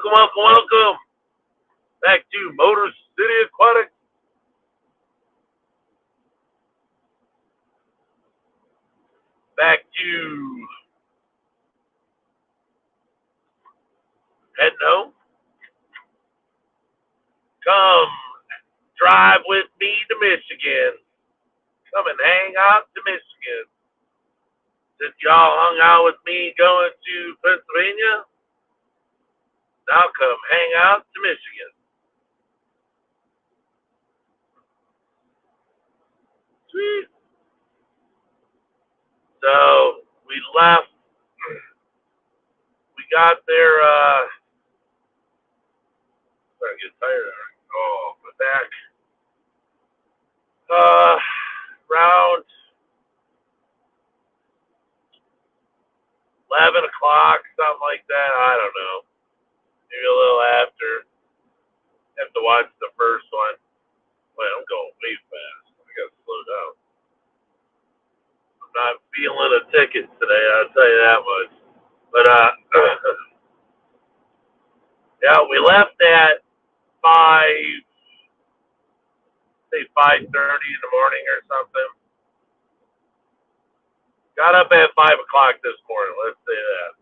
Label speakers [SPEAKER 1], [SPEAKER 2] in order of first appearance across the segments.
[SPEAKER 1] Welcome, welcome, welcome back to Motor City Aquatics. Back to heading home. Come drive with me to Michigan. Come and hang out to Michigan. Since y'all hung out with me going to Pennsylvania, now come hang out to Michigan. Sweet. So we left. We got there. Starting to get tired. Oh, my back. Around 11 o'clock, something like that. I don't know. Maybe a little after. Have to watch the first one. Wait, I'm going way fast. I gotta slow down. I'm not feeling a ticket today, I'll tell you that much. But yeah, we left at 5:30 in the morning or something. Got up at 5 o'clock this morning, let's say that.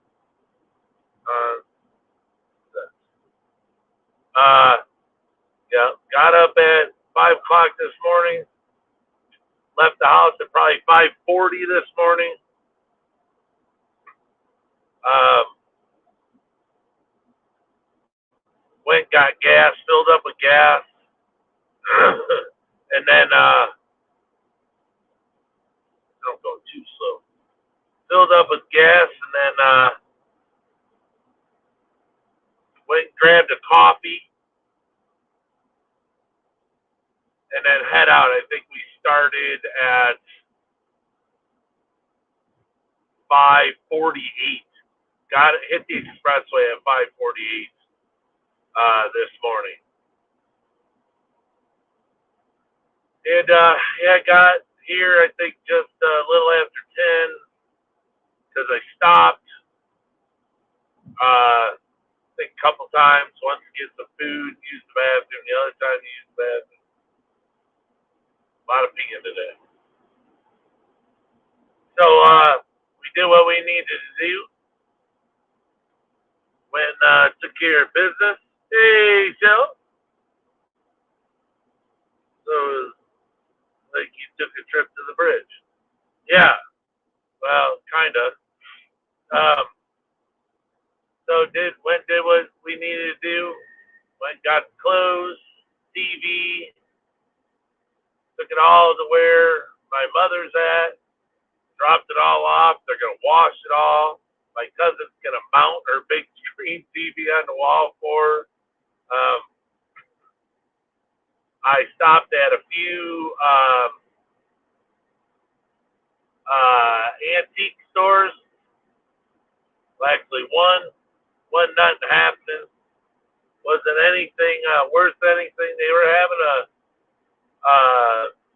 [SPEAKER 1] Yeah, got up at 5 o'clock this morning. Left the house at probably 5:40 this morning. Went, got gas, filled up with gas, and then don't go too slow. Filled up with gas, and then went and grabbed a coffee, and then head out. I think we started at 5:48. Hit the expressway at 5:48 this morning. And yeah, got here I think just a little after 10 because I stopped. I think a couple times. Once to get some food, use the bathroom. The other time to use the bathroom. A lot of peeing today. So we did what we needed to do. Went took care of business. Hey, Shell. So like you took a trip to the bridge. Yeah. Well, kinda. So did what we needed to do. Went got clothes, TV, took it all to where my mother's at, dropped it all off. They're gonna wash it all. My cousin's gonna mount her big screen TV on the wall for her. I stopped at a few antique stores. Well, actually, one nothing happening. Wasn't anything worth anything. They were having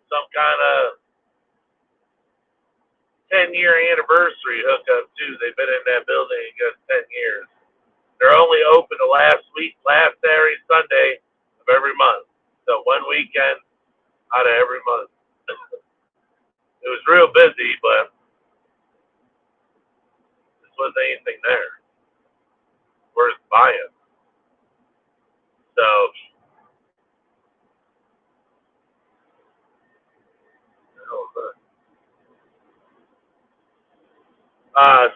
[SPEAKER 1] some kind of 10-year anniversary hookup too. They've been in that building just 10 years. They're only open the last Saturday, Sunday of every month. So one weekend out of every month. It was real busy, but this wasn't anything there worth buying. So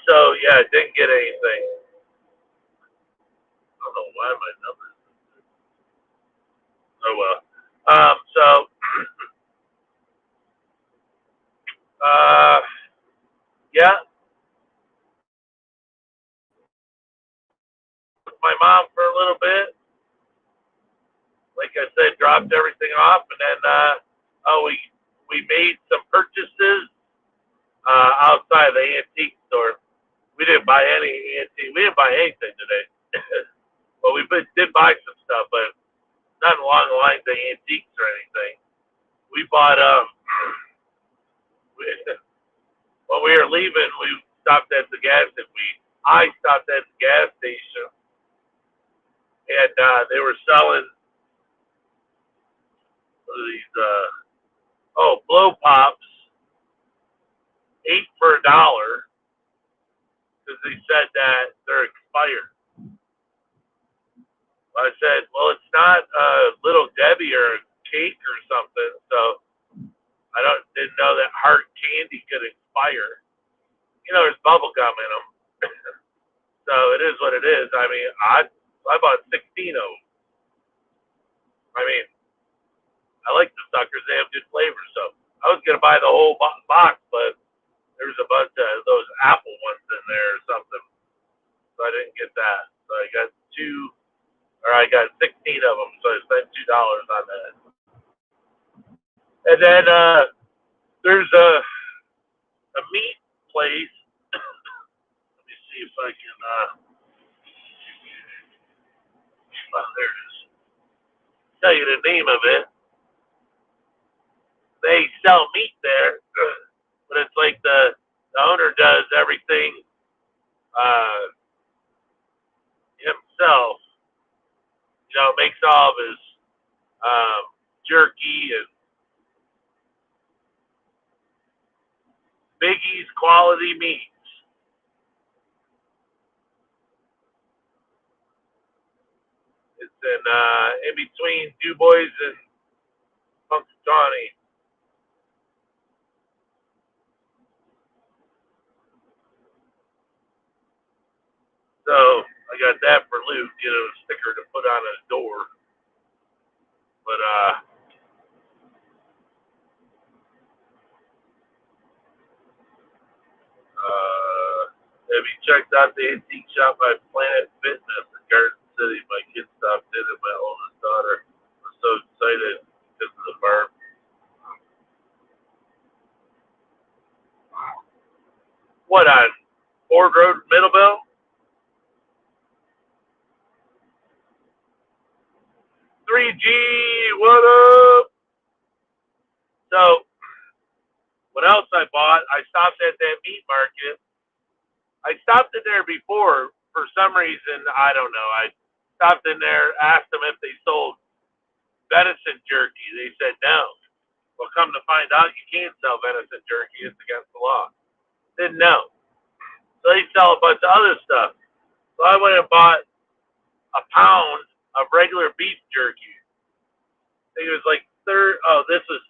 [SPEAKER 1] so yeah, didn't get anything. I don't know why my numbers. Oh well. So yeah, with my mom for a little bit. Like I said, dropped everything off, and then we made some purchases outside the antique store. We didn't buy any antique. We didn't buy anything today. Well, we did buy some stuff, but not along the lines of antiques or anything. We bought when we were leaving, we stopped at the gas station. I stopped at the gas station and they were selling these blow pops 8 for $1 because they said that they're expired. I said, well, it's not Little Debbie or a cake or something, so I didn't know that hard candy could expire. You know, there's bubble gum in them, so it is what it is. I mean, I bought 16 of them. I mean, I like the suckers; they have good flavor. So I was gonna buy the whole box, but there was a bunch of those apple ones in there or something, so I didn't get that. So I got I got 16 of them, so I spent $2 on that. And then there's a meat place. Let me see if I can. There it is. Tell you the name of it. They sell meat there, but it's like the owner does everything himself. You know, makes all of his jerky and Biggie's Quality Meats. It's in between Du Bois and Punxsutawney. So I got that for Luke, you know, a sticker to put on his door. But have you checked out the antique shop by Planet Fitness in Garden City? My kid stopped in and my oldest daughter was so excited because of the bar. What on Ford Road, Middleville? 3G, what up? So, what else I bought? I stopped at that meat market. I stopped in there before for some reason. I don't know. I stopped in there, asked them if they sold venison jerky. They said no. Well, come to find out, you can't sell venison jerky. It's against the law. Didn't know. So they sell a bunch of other stuff. So I went and bought a pound of regular beef jerky. I think it was like this was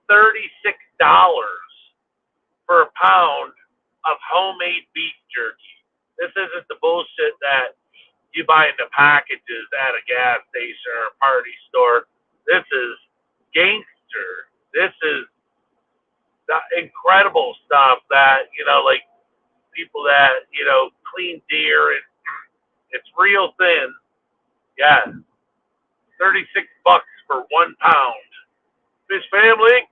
[SPEAKER 1] $36 for a pound of homemade beef jerky. This isn't the bullshit that you buy in the packages at a gas station or a party store. This is gangster. This is the incredible stuff that, you know, like people that, you know, clean deer and it's real thin. Yeah. 36 bucks for 1 pound. Fish family,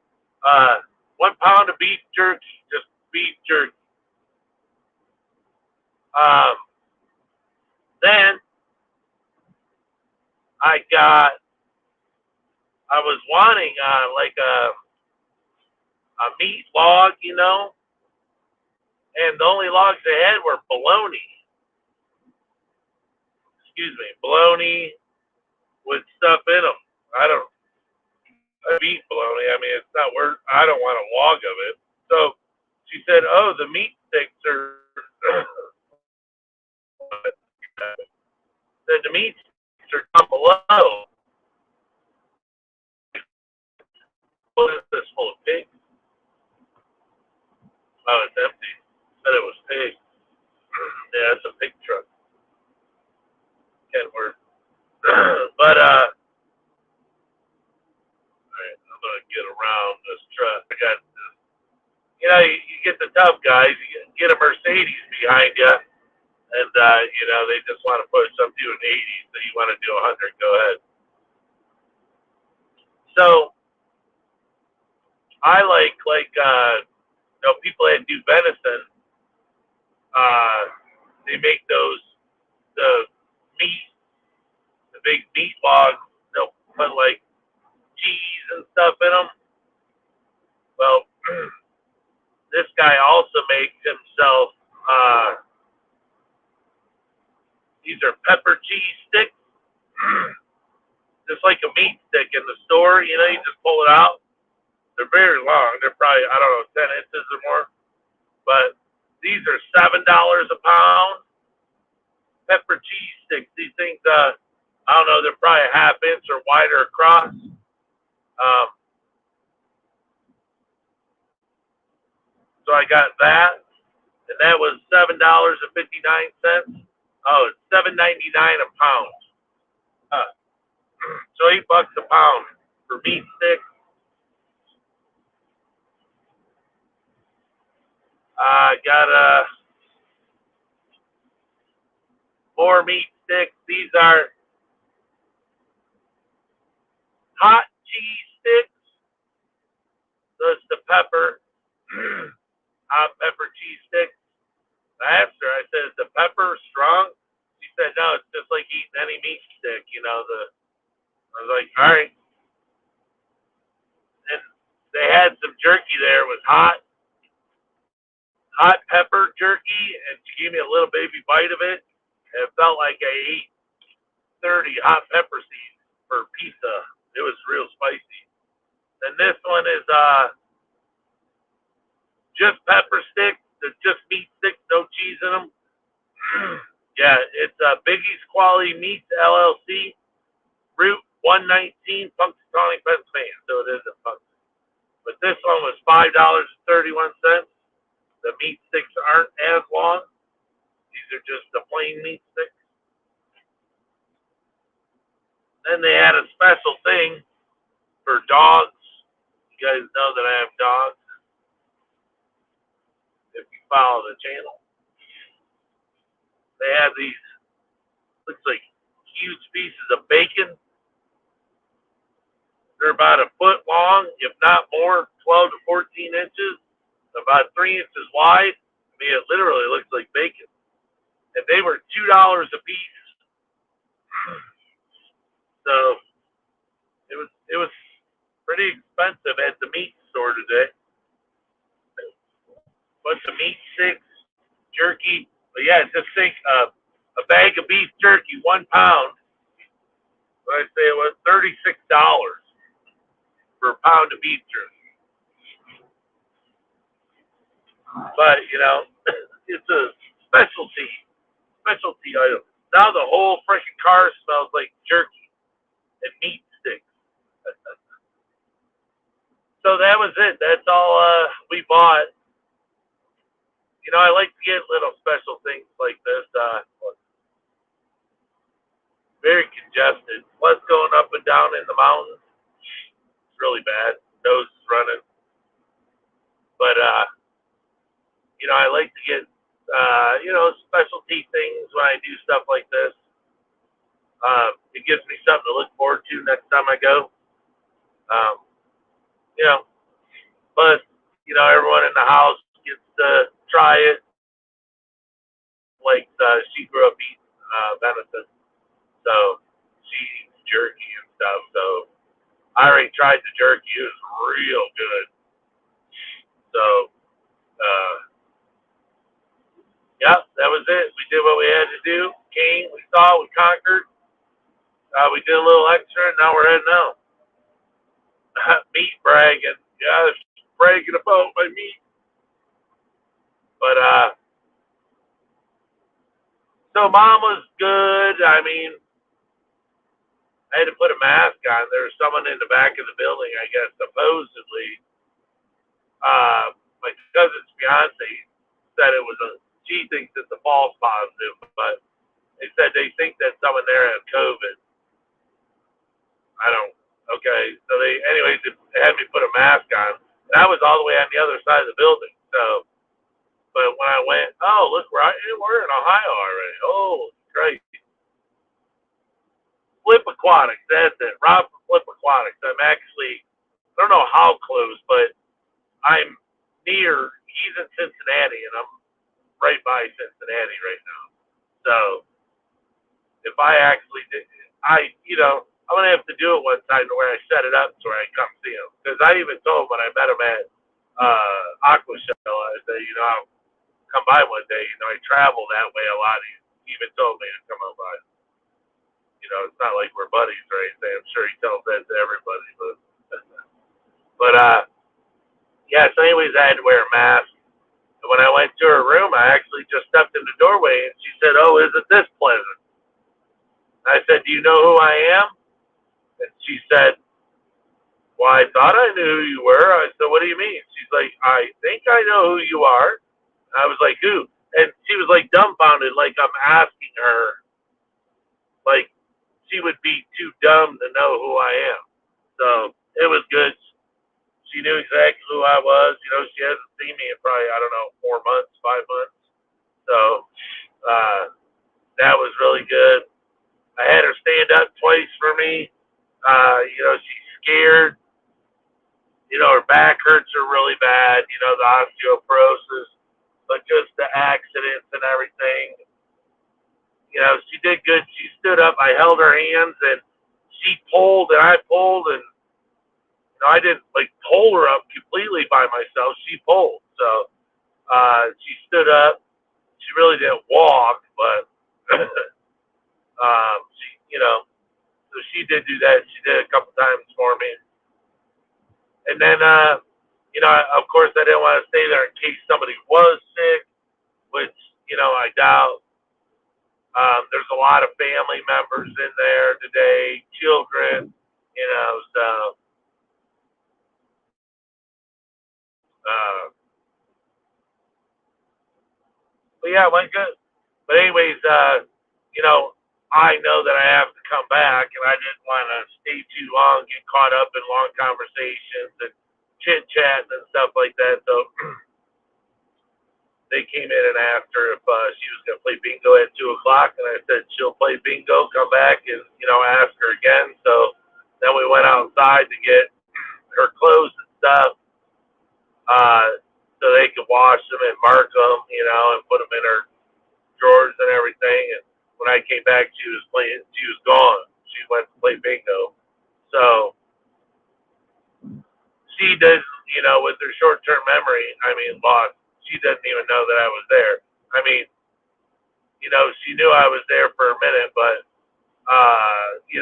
[SPEAKER 1] 1 pound of beef jerky, just beef jerky. Um, then I was wanting like a meat log, you know, and the only logs they had were bologna. Excuse me, bologna with stuff in them. I don't beef bologna. I mean, it's not worth. I don't want a log of it. So she said, "Oh, the meat sticks are." Said the meat sticks are down below. What is this full of pig? Oh, it's empty. Said it was pig. Yeah, it's a pig truck. Can't work. But all right, I'm gonna get around this truck. I got, you know, you get the tough guys. You get a Mercedes behind you, and you know they just want to push some doing 80, so you want to do 100. Go ahead. So I you know, people that do venison. They make the meat, the big meat logs. They'll put like cheese and stuff in them. Well, this guy also makes himself. These are pepper cheese sticks. Just like a meat stick in the store, you know, you just pull it out. They're very long. They're probably, I don't know, 10 inches or more. But these are $7 a pound. Pepper cheese sticks. These things, I don't know, they're probably a half inch or wider across. So I got that, and that was $7.59. Oh, it's $7.99 a pound. Uh, so $8 a pound for meat sticks. I got more meat sticks. These are hot cheese sticks. So it's the pepper, hot pepper cheese sticks. I asked her, I said, is the pepper strong? She said, no, it's just like eating any meat stick, you know. I was like, all right. And they had some jerky there. It was hot pepper jerky, and she gave me a little baby bite of it. And it felt like I ate 30 hot pepper seeds for pizza. It was real spicy. And this one is just pepper sticks. It's just meat sticks, no cheese in them. Yeah, it's Biggie's Quality Meats LLC, Route 119, Punxsutawney, Pennsylvania. So it is in Punxsutawney. But this one was $5.31. The meat sticks aren't as long. These are just the plain meat sticks. Then they had a special thing for dogs. You guys know that I have dogs if you follow the channel. They had these, looks like huge pieces of bacon. They're about a foot long, if not more, 12 to 14 inches, about 3 inches wide. I mean, it literally looks like bacon. And they were $2 a piece. So it was pretty expensive at the meat store today. Bunch of meat sticks, jerky. But yeah, just think a bag of beef jerky, 1 pound. What I say it was $36 for a pound of beef jerky. But you know, it's a specialty item. Now the whole freaking car smells like jerky and meat sticks. So that was it. That's all we bought. You know, I like to get little special things like this. Very congested. Plus going up and down in the mountains. It's really bad. Nose is running. But you know, I like to get you know, specialty things when I do stuff like this. It gives me something to look forward to next time I go. You know, plus, you know, everyone in the house gets to try it. Like she grew up eating venison, so she eats jerky and stuff. So I already tried the jerky; it was real good. So yeah, that was it. We did what we had to do. Came, we saw, we conquered. We did a little extra, and now we're heading out. Meat bragging, yeah, bragging about my meat. But so mom was good. I mean, I had to put a mask on. There was someone in the back of the building, I guess, supposedly. My cousin's fiance said it was she thinks it's a false positive, but they said they think that someone there has COVID. I don't, okay. So anyways, they had me put a mask on. And I was all the way on the other side of the building. So, but when I went, oh, look, we're in Ohio already. Oh, great. Flip Aquatics, that's it. Rob from Flip Aquatics. I'm actually, I don't know how close, but I'm near, he's in Cincinnati, and I'm right by Cincinnati right now. So if I actually did, you know, I'm going to have to do it one time to where I set it up so I can come see him. Because I even told him when I met him at Aqua Show, I said, you know, I'll come by one day. You know, I travel that way a lot. He even told me to come on by. You It's not like we're buddies or anything. I'm sure he tells that to everybody, but yeah. So, anyways, I had to wear a mask. And when I went to her room, I actually just stepped in the doorway, and she said, "Oh, isn't this pleasant?" And I said, "Do you know who I am?" And she said, "Well, I thought I knew who you were." I said, "What do you mean?" She's like, "I think I know who you are." I was like, "Who?" And she was like dumbfounded, like I'm asking her, like she would be too dumb to know who I am. So it was good. She knew exactly who I was. She hasn't seen me in probably, I don't know, 4 months, 5 months. So uh, that was really good. I had her stand up twice for me. She's scared. Her back hurts her really bad, the osteoporosis, but just the accidents and everything. She did good. She stood up. I held her hands and she pulled and I pulled and I didn't like pull her up completely by myself. She pulled. So she stood up. She really didn't walk, but so she did do that. She did it a couple times for me. And then, of course, I didn't want to stay there in case somebody was sick, which, I doubt. There's a lot of family members in there today, children, so, uh, but yeah, it went good. But anyways, I know that I have to come back, and I didn't want to stay too long, get caught up in long conversations and chit chat and stuff like that. So they came in and asked her if she was going to play bingo at 2 o'clock, and I said she'll play bingo, come back, and ask her again. So then we went outside to get her clothes and stuff, so they could wash them and mark them, and put them in her drawers and everything. And when I came back, she was playing. She was gone. She went to play bingo. So she does, with her short-term memory. I mean, lost. She doesn't even know that I was there. I mean, she knew I was there for a minute, but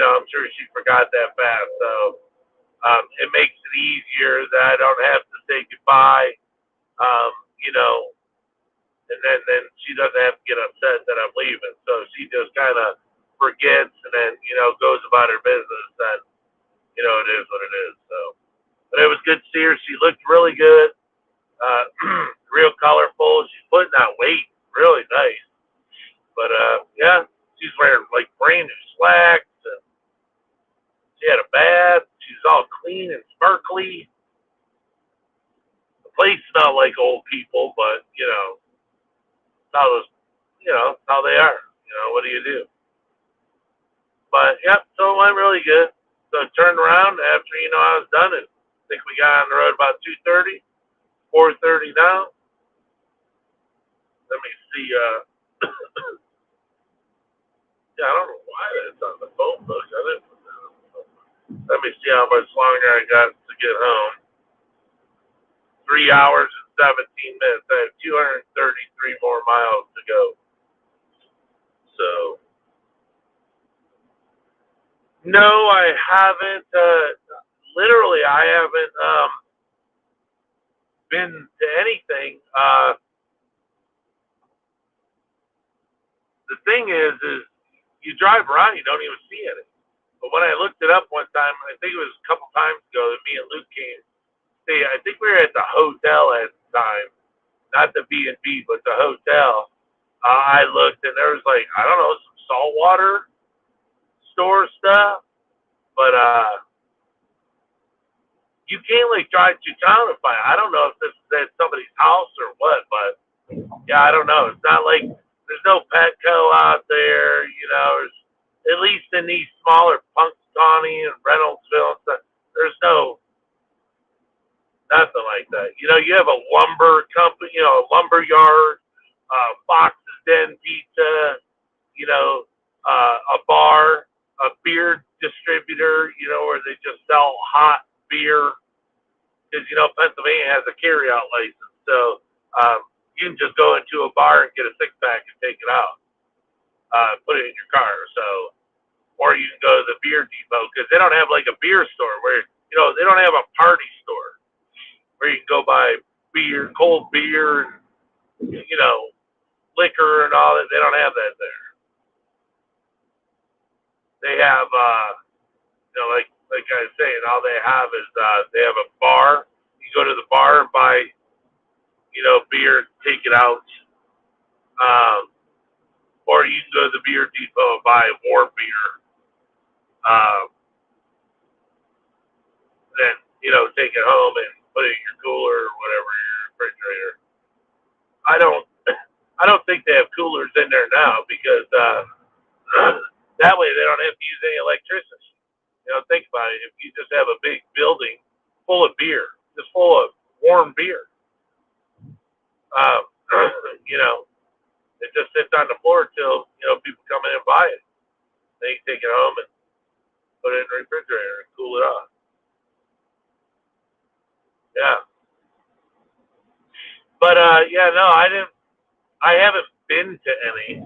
[SPEAKER 1] I'm sure she forgot that fast. So it makes it easier that I don't have to say goodbye. Um, you know, and then she doesn't have to get upset that I'm leaving. So she just kind of forgets and then goes about her business. And it is what it is. So, but it was good to see her. She looked really good, uh, real colorful. She's putting on weight, really nice. But yeah, she's wearing like brand new slacks. And she had a bath. She's all clean and sparkly. The place smelled like old people, but how those, how they are. What do you do? But yeah, so it went really good. So I turned around after I was done, and I think we got on the road about 2:30, 4:30 now. Let me see. Yeah, I don't know why that's on the phone book. I didn't put that on the phone book. Let me see how much longer I got to get home. 3 hours and 17 minutes. I have 233 more miles to go. So no, I haven't. Literally, I haven't been to anything. The thing is you drive around, you don't even see it. But when I looked it up one time, I think it was a couple times ago that me and Luke came. See, I think we were at the hotel at the time, not the B&B, but the hotel. I looked and there was like, I don't know, some saltwater store stuff, but you can't like drive to town and find it. I don't know if this is at somebody's house or what, but yeah, I don't know. It's not like there's no Petco out there, there's, at least in these smaller Punxsutawney and Reynoldsville and stuff, there's nothing like that. You have a lumber company, a lumber yard, Fox's Den Pizza, a bar, a beer distributor, where they just sell hot beer. Because, Pennsylvania has a carry-out license. So you can just go into a bar and get a six-pack and take it out, put it in your car. So or you can go to the beer depot because they don't have like a beer store where they don't have a party store where you can go buy beer, cold beer, liquor and all that. They don't have that there. They have, like I was saying, all they have is they have a bar. You go to the bar and buy, beer, take it out. Um, or you can go to the beer depot and buy more beer. Um, then, take it home and put it in your cooler or whatever, your refrigerator. I don't, I don't think they have coolers in there now because that way they don't have to use any electricity. Think about it. If you just have a big building full of beer, just full of warm beer, um, you know, it just sits on the floor till people come in and buy it. Then you take it home and put it in the refrigerator and cool it off. Yeah, but yeah, no, I didn't. I haven't been to any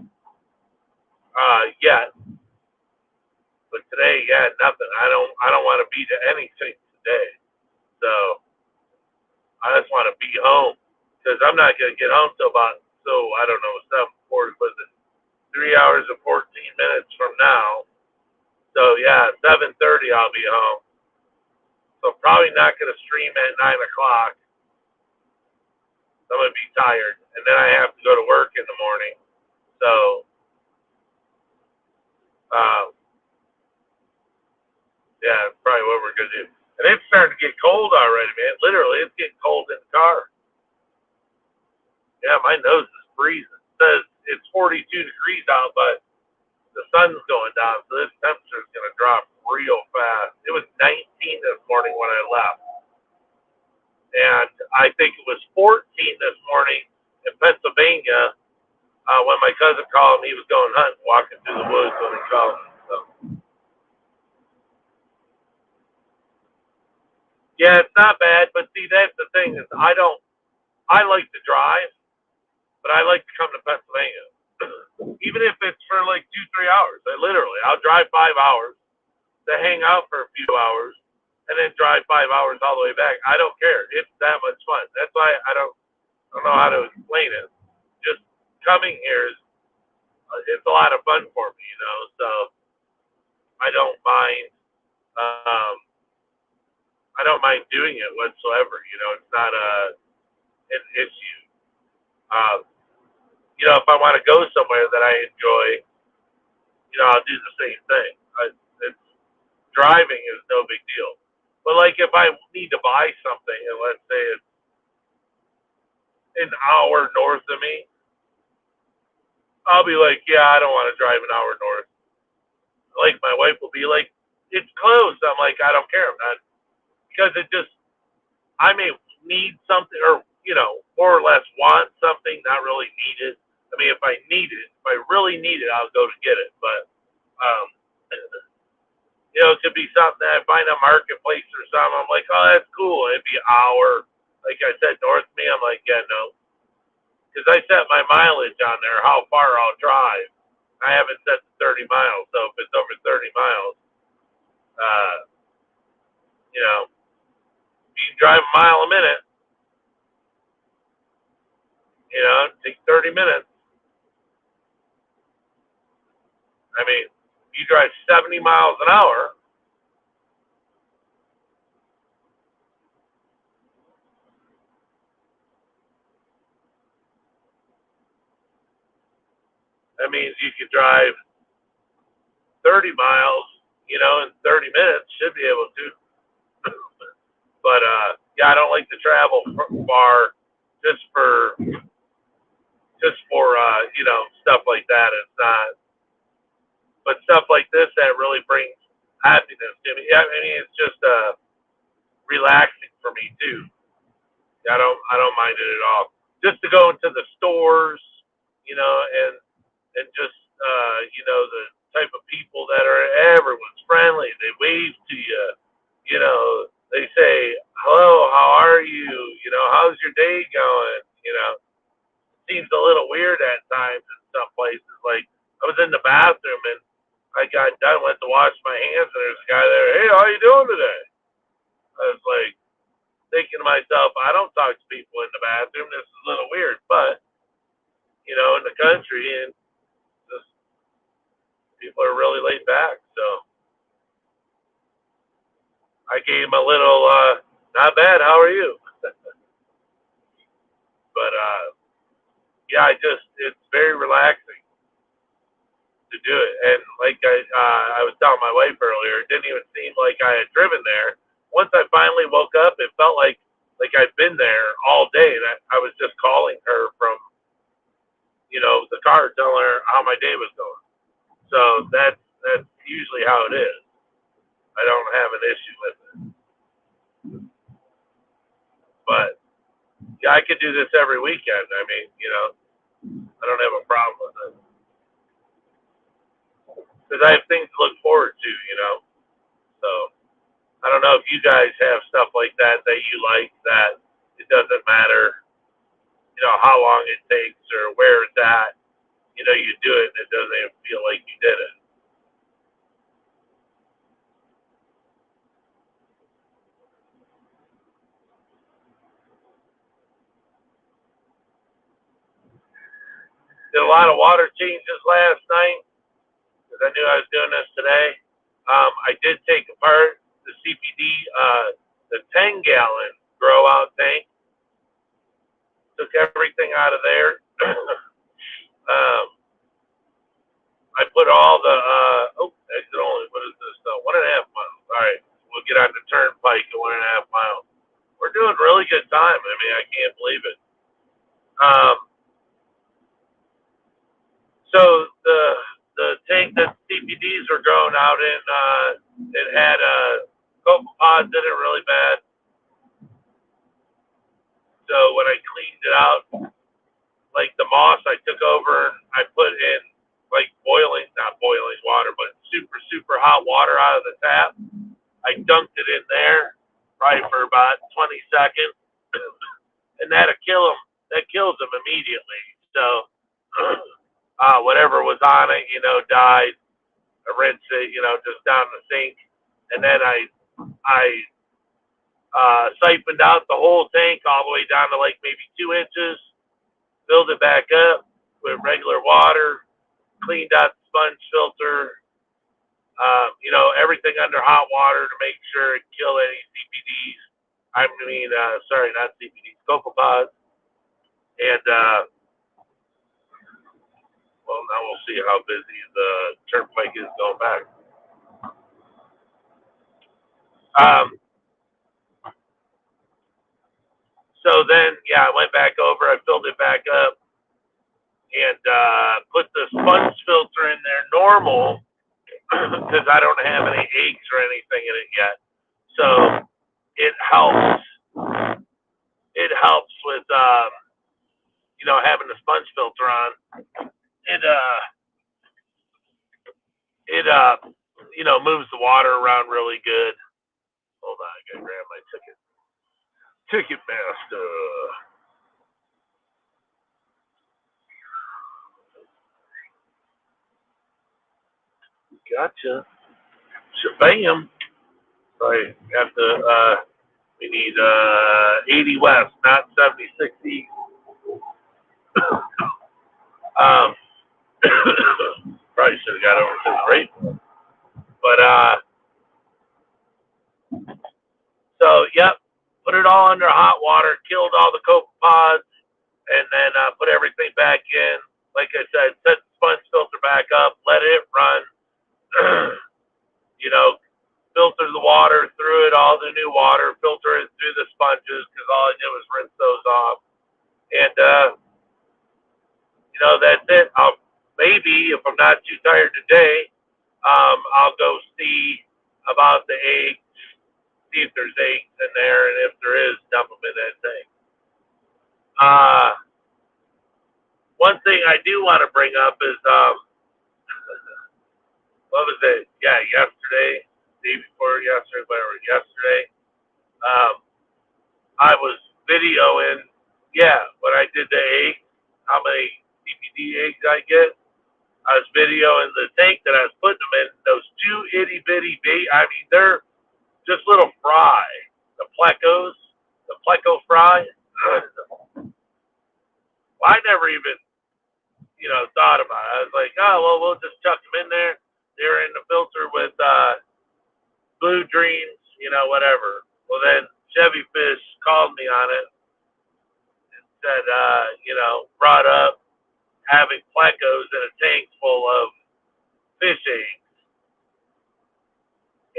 [SPEAKER 1] yet. But today, yeah, nothing. I don't want to be to anything today. So I just want to be home because I'm not gonna get home till about I don't know 7:40. Was it 3 hours and 14 minutes from now? So yeah, 7:30 I'll be home. So probably not gonna stream at 9 o'clock. I'm gonna be tired, and then I have to go to work in the morning. So uh, yeah, that's probably what we're gonna do. And it's starting to get cold already, man. Literally, it's getting cold in the car. Yeah, my nose is freezing. It says it's 42 degrees out, but the sun's going down, so this temperature is going to drop real fast. It was 19 this morning when I left, and I think it was 14 this morning in Pennsylvania when my cousin called me. He was going hunting, walking through the woods when he called me. So, yeah, it's not bad, but see, that's the thing is I like to drive, but I like to come to Pennsylvania. Even if it's for like 2-3 hours. I'll drive 5 hours to hang out for a few hours and then drive 5 hours all the way back. I don't care. It's that much fun. That's why I don't know how to explain it. Just coming here is it's a lot of fun for me, So I don't mind. Um, I don't mind doing it whatsoever. It's not an issue. Um, if I want to go somewhere that I enjoy, I'll do the same thing. It's driving is no big deal. But like if I need to buy something, and let's say it's an hour north of me, I'll be like, yeah, I don't want to drive an hour north. Like my wife will be like, it's close. I'm like, I don't care. I'm not because it just I may need something or more or less want something, not really need it. I mean, if I need it, if I really need it, I'll go to get it. But um, it could be something that I find a marketplace or something. I'm like, oh, that's cool. It'd be an hour. Like I said, north of me, I'm like, yeah, no. Because I set my mileage on there, how far I'll drive. I haven't set the 30 miles. So if it's over 30 miles, uh, you can drive a mile a minute. Take 30 minutes. I mean, you drive 70 miles an hour. That means you can drive 30 miles, in 30 minutes. Should be able to. But yeah, I don't like to travel far just for stuff like that. It's not, but stuff like this that really brings happiness to me. Yeah, I mean it's just relaxing for me too. I don't mind it at all. Just to go into the stores, and just the type of people that are everyone's friendly. They wave to you. They say hello, how are you? How's your day going? It seems a little weird at times in some places. Like I was in the bathroom and I got done, went to wash my hands, and there's a guy there. Hey, how you doing today? I was like thinking to myself, I don't talk to people in the bathroom. This is a little weird, but in the country, and just people are really laid back. So I gave him a little, not bad. How are you? But yeah, it's very relaxing to do it. And like I was telling my wife earlier, it didn't even seem like I had driven there. Once I finally woke up, it felt like I'd been there all day. And I was just calling her from the car, telling her how my day was going. So that's usually how it is. I don't have an issue with it. But yeah, I could do this every weekend. I mean, I don't have a problem with it because I have things to look forward to. So I don't know if you guys have stuff like that you like, that it doesn't matter, how long it takes or where it's at. You do it and it doesn't even feel like you did it. Did a lot of water changes last night because I knew I was doing this today. I did take apart the CPD, the 10-gallon grow out tank. Took everything out of there. um, I put all the exit only. What is this? 1.5 miles. All right, we'll get on the turnpike at 1.5 miles. We're doing really good time. I mean, I can't believe it. Um, so the tank that CPDs were growing out in, it had copepods in it really bad. So when I cleaned it out, like the moss, I took over and I put in like not boiling water, but super hot water out of the tap. I dunked it in there probably for about 20 seconds, and that'll kill them. That kills them immediately. So whatever was on it, died. I rinsed it, just down the sink, and then I siphoned out the whole tank all the way down to like maybe 2 inches, filled it back up with regular water, cleaned out the sponge filter, everything under hot water to make sure it kill any CPDs. I mean, sorry, not CPDs, copepods. And, well, now we'll see how busy the turnpike is going back. Um, so then, yeah, I went back over, I filled it back up, and put the sponge filter in there normal because I don't have any eggs or anything in it yet. So it helps. It helps with having the sponge filter on. It moves the water around really good. Hold on, I gotta grab my ticket. Ticketmaster. Gotcha. Shabam. Sorry, have to. We need 80 west, not 76 east. Um, probably should have got over to the right. But so yep, put it all under hot water, killed all the copepods, and then put everything back in. Like I said, set the sponge filter back up, let it run. Filter the water through it, all the new water, filter it through the sponges because all I did was rinse those off. And that's it. Maybe if I'm not too tired today, I'll go see about the eggs, see if there's eggs in there, and if there is, dump them in that thing. One thing I do want to bring up is what was it? Yeah, yesterday, day before yesterday, whatever, yesterday. I was videoing, yeah, when I did the eggs, how many CPD eggs I get. I was videoing the tank that I was putting them in. Those two itty bitty bait. I mean, they're just little fry. The plecos, the pleco fry. Well, I never even, thought about it. I was like, oh well, we'll just chuck them in there. They're in the filter with Blue Dreams, whatever. Well, then Chevy Fish called me on it and said, brought up having plecos in a tank full of fish eggs.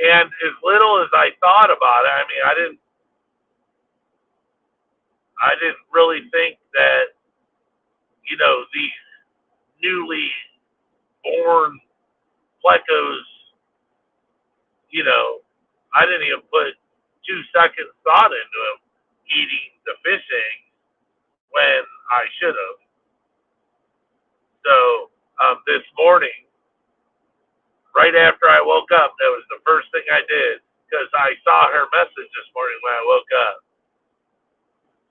[SPEAKER 1] And as little as I thought about it, I mean, I didn't really think that, these newly born plecos, I didn't even put 2 seconds thought into them eating the fish eggs when I should have. So this morning, right after I woke up, that was the first thing I did because I saw her message this morning when I woke up.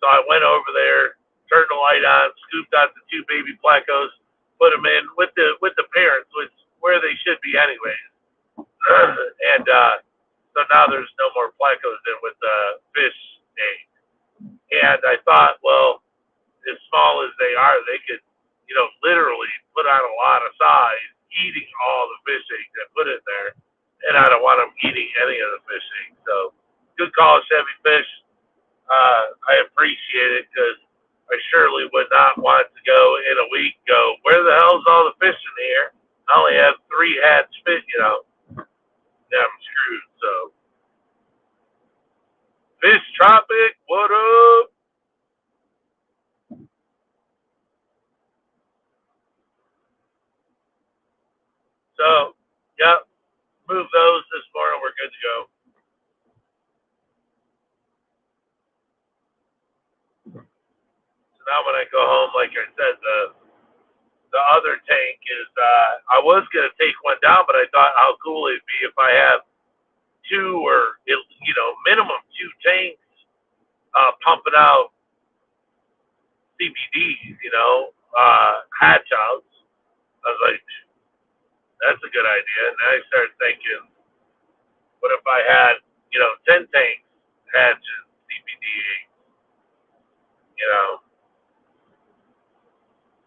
[SPEAKER 1] So I went over there, turned the light on, scooped out the 2 baby plecos, put them in with the parents, which where they should be anyways. And so now there's no more plecos in with the fish egg. And I thought, well, as small as they are, they could, literally put on a lot of size, eating all the fish eggs I put in there. And I don't want them eating any of the fish eggs. So good call, Chevy Fish. I appreciate it because I surely would not want to go in a week. Go, where the hell's all the fish in here? I only have 3 hatch fish. Yeah, I'm screwed. So, Fish Tropic, what up? So, yep, move those this morning. We're good to go. So now when I go home, like I said, the other tank is. I was gonna take one down, but I thought how cool it'd be if I have 2 or minimum 2 tanks pumping out CBDs. Hatch outs. I was like, that's a good idea. And then I started thinking, what if I had 10 tanks hatching CBD?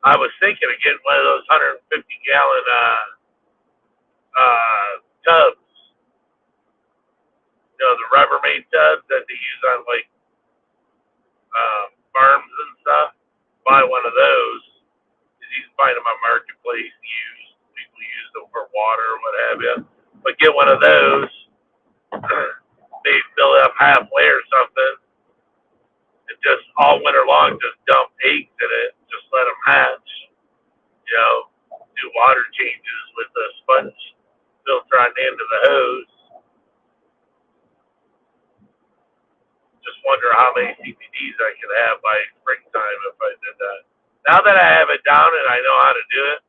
[SPEAKER 1] I was thinking of getting one of those 150-gallon tubs. The Rubbermaid tubs that they use on like farms and stuff. Buy one of those. Cause you can find them on marketplace used. People use them for water or what have you. But get one of those. Maybe fill it up halfway or something. And just all winter long, just dump eggs in it. Just let them hatch. Do water changes with the sponge filter on the end of the hose. Just wonder how many CBDs I could have by springtime if I did that. Now that I have it down and I know how to do it,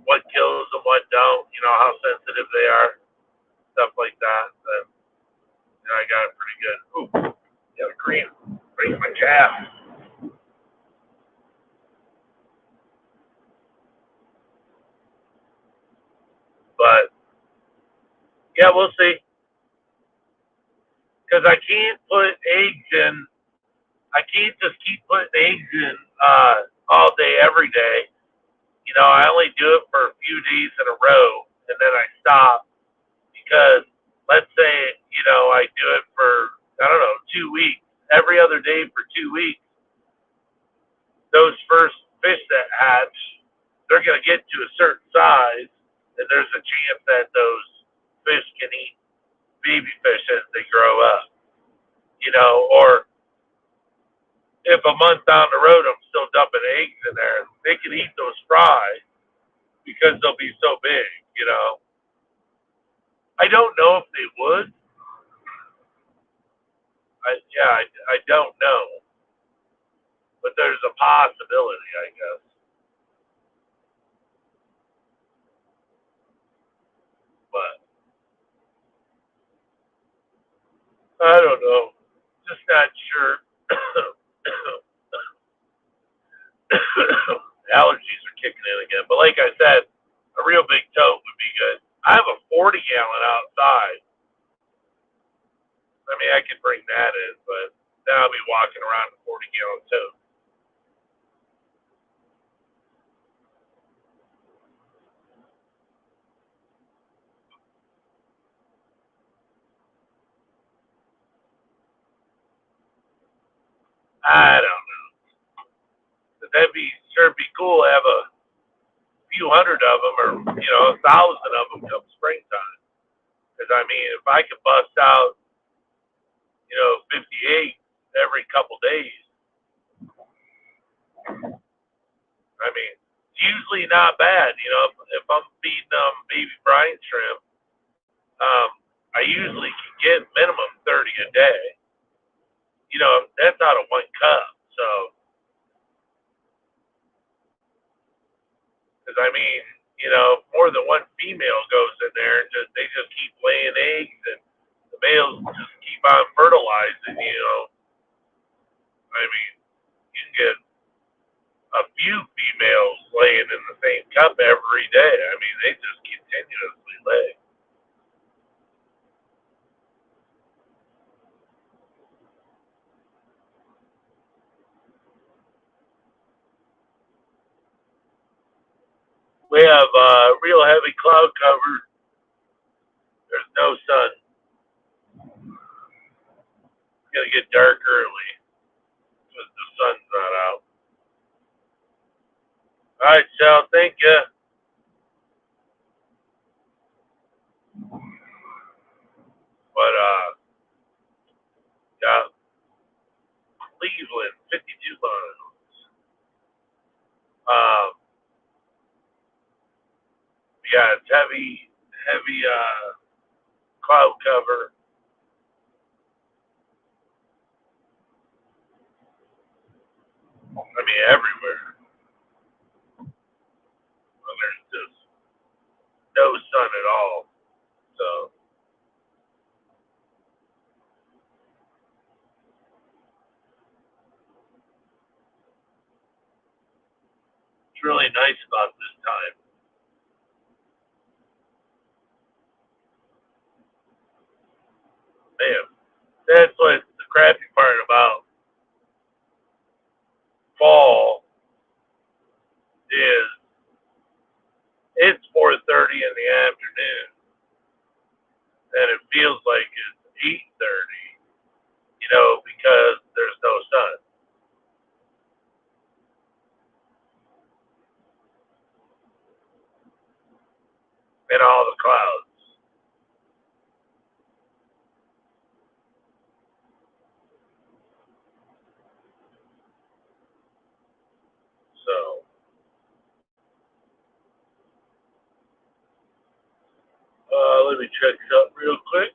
[SPEAKER 1] what kills them, what don't, how sensitive they are, stuff like that. Then I got it pretty good. Ooh, got a cream. Break my calf. But yeah, we'll see. Because I can't put eggs in. I can't just keep putting eggs in all day, every day. I only do it for a few days in a row, and then I stop. Because let's say, I do it for, I don't know, 2 weeks. Every other day for 2 weeks. Those first fish that hatch, they're going to get to a certain size, and there's a chance that those fish can eat baby fish as they grow up. Or if a month down the road I'm still dumping eggs in there, they can eat those fry because they'll be so big. I don't know if they would. I don't know, but there's a possibility, I guess. But I don't know. Just not sure. Allergies are kicking in again. But like I said, a real big tote would be good. I have a 40-gallon outside. I mean, I could bring that in, but then I'll be walking around a 40-gallon tote. I don't know. But that'd be sure be cool to have a few hundred of them, or 1,000 of them come springtime. Because I mean, if I could bust out 58 every couple days, I mean, it's usually not bad. If I'm feeding them baby brine shrimp, I usually can get minimum 30 a day. That's out of one cup. So, because I mean, more than one female goes in there, and they just keep laying eggs, and the males just keep on fertilizing. I mean, you can get a few females laying in the same cup every day. I mean, they just continuously lay. We have real heavy cloud cover. There's no sun. It's gonna get dark early because the sun's not out. All right, Sal. Thank you. But yeah, Cleveland, 52 miles. Um, yeah, it's heavy cloud cover. I mean, everywhere. Well, there's just no sun at all. So it's really nice about this time. Man, that's what's the crappy part about fall is it's 4:30 in the afternoon, and it feels like it's 8:30. Because there's no sun and all the clouds. So let me check something real quick.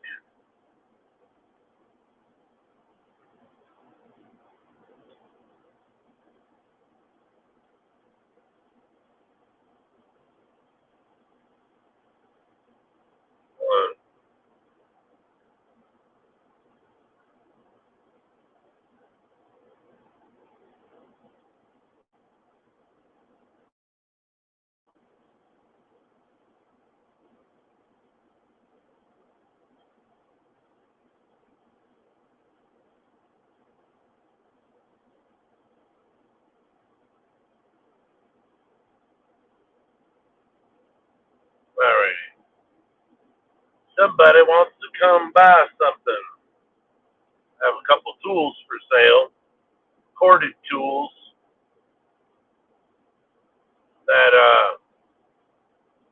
[SPEAKER 1] All right. Somebody wants to come buy something. I have a couple tools for sale, corded tools that I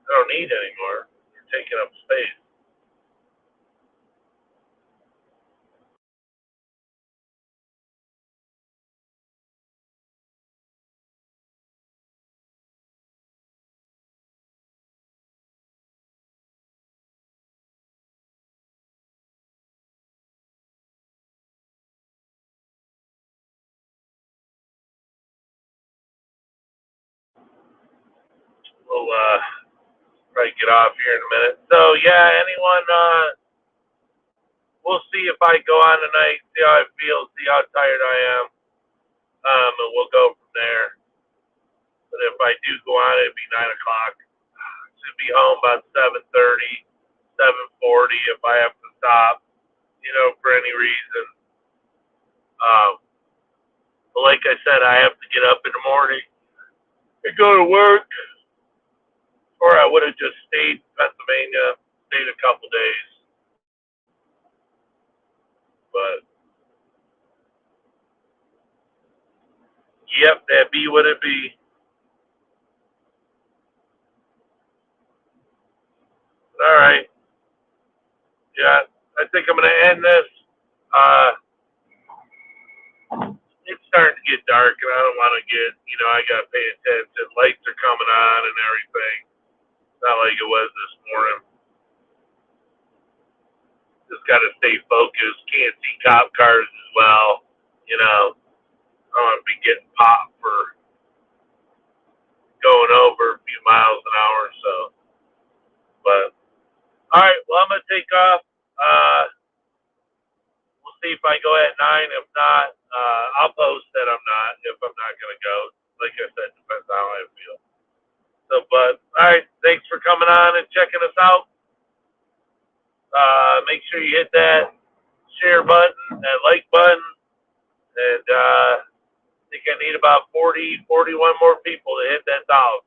[SPEAKER 1] don't need anymore. They're taking up space. We'll probably get off here in a minute. So yeah, anyone? We'll see if I go on tonight. See how I feel. See how tired I am. And we'll go from there. I do go on, it'd be 9 o'clock. Should be home about 7:30, 7:40 if I have to stop, for any reason. But like I said, I have to get up in the morning and go to work, or I would have just stayed in Pennsylvania, stayed a couple days. But yep, that be what it be. All right, yeah, I think I'm gonna end this. Uh, it's starting to get dark, and I don't want to get, I gotta pay attention. Lights are coming on and everything. Not like it was this morning. Just gotta stay focused. Can't see cop cars as well. I don't want to be getting popped for going over a few miles an hour. So, but all right. Well, I'm gonna take off. We'll see if I go at 9. If not, I'll post that I'm not. If I'm not gonna go, like I said, depends on how I feel. So, but all right. Thanks for coming on and checking us out. Make sure you hit that share button, that like button, and I think I need about 40, 41 more people to hit that dollar.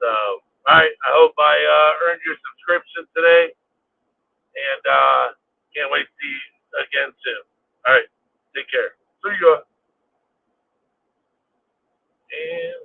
[SPEAKER 1] So, all right. I hope I earned your subscription today, and can't wait to see you again soon. All right. Take care. See ya. And